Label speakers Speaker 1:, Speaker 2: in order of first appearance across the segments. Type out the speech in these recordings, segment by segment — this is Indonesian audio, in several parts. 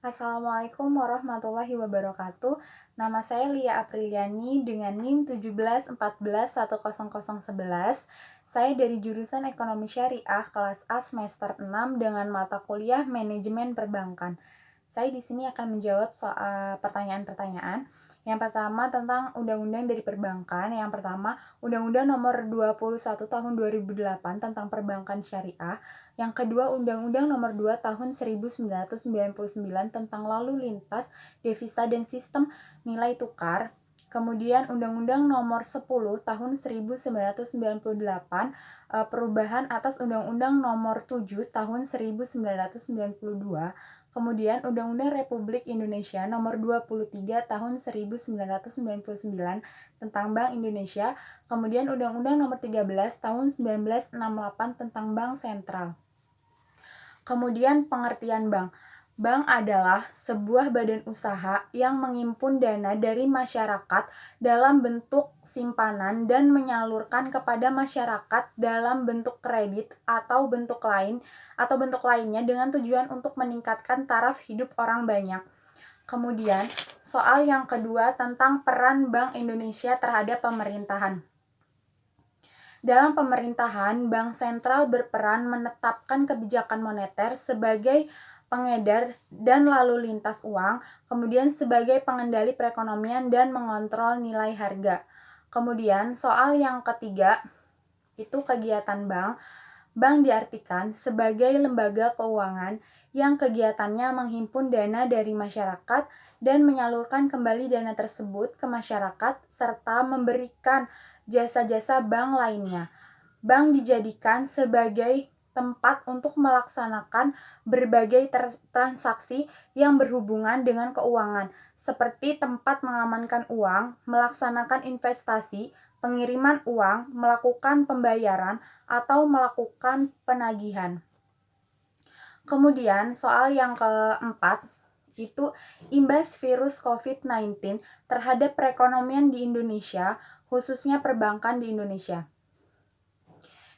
Speaker 1: Assalamualaikum warahmatullahi wabarakatuh. Nama saya Lia Apriliani dengan NIM 171411. Saya dari jurusan Ekonomi Syariah kelas A semester 6 dengan mata kuliah Manajemen Perbankan. Saya di sini akan menjawab soal pertanyaan-pertanyaan. Yang pertama tentang undang-undang dari perbankan. Yang pertama, Undang-Undang Nomor 21 Tahun 2008 tentang Perbankan Syariah. Yang kedua, Undang-Undang Nomor 2 Tahun 1999 tentang Lalu Lintas, Devisa dan Sistem Nilai Tukar. Kemudian Undang-Undang Nomor 10 Tahun 1998 perubahan atas Undang-Undang Nomor 7 Tahun 1992. Kemudian Undang-Undang Republik Indonesia Nomor 23 Tahun 1999 tentang Bank Indonesia. Kemudian Undang-Undang Nomor 13 Tahun 1968 tentang Bank Sentral. Kemudian pengertian bank. Bank adalah sebuah badan usaha yang menghimpun dana dari masyarakat dalam bentuk simpanan dan menyalurkan kepada masyarakat dalam bentuk kredit atau bentuk lainnya dengan tujuan untuk meningkatkan taraf hidup orang banyak. Kemudian, soal yang kedua tentang peran Bank Indonesia terhadap pemerintahan. Dalam pemerintahan, Bank Sentral berperan menetapkan kebijakan moneter sebagai pengedar dan lalu lintas uang, kemudian sebagai pengendali perekonomian dan mengontrol nilai harga. Kemudian soal yang ketiga, itu kegiatan bank. Bank diartikan sebagai lembaga keuangan yang kegiatannya menghimpun dana dari masyarakat dan menyalurkan kembali dana tersebut ke masyarakat serta memberikan jasa-jasa bank lainnya. Bank dijadikan sebagai tempat untuk melaksanakan berbagai transaksi yang berhubungan dengan keuangan, seperti tempat mengamankan uang, melaksanakan investasi, pengiriman uang, melakukan pembayaran, atau melakukan penagihan. Kemudian soal yang keempat, itu imbas virus COVID-19 terhadap perekonomian di Indonesia, khususnya perbankan di Indonesia.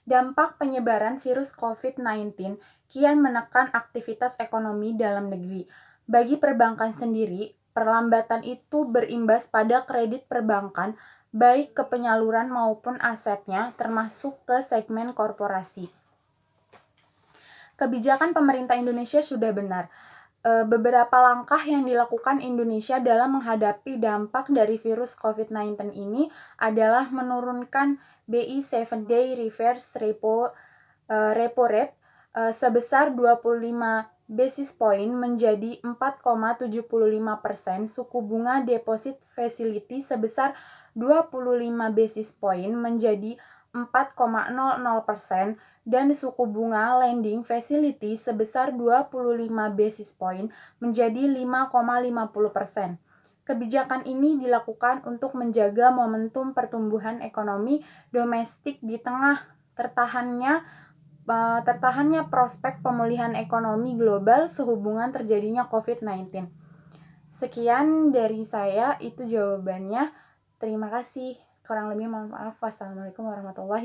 Speaker 1: Dampak penyebaran virus COVID-19 kian menekan aktivitas ekonomi dalam negeri. Bagi perbankan sendiri, perlambatan itu berimbas pada kredit perbankan, baik ke penyaluran maupun asetnya, termasuk ke segmen korporasi. Kebijakan pemerintah Indonesia sudah benar. Beberapa langkah yang dilakukan Indonesia dalam menghadapi dampak dari virus COVID-19 ini adalah menurunkan BI 7-day reverse repo rate sebesar 25 basis point menjadi 4,75%, suku bunga deposit facility sebesar 25 basis point menjadi 4,00%, dan suku bunga lending facility sebesar 25 basis point menjadi 5,50%. Kebijakan ini dilakukan untuk menjaga momentum pertumbuhan ekonomi domestik di tengah tertahannya prospek pemulihan ekonomi global sehubungan terjadinya COVID-19. Sekian dari saya, itu jawabannya. Terima kasih. Kurang lebih mohon maaf. Wassalamualaikum warahmatullahi wabarakatuh.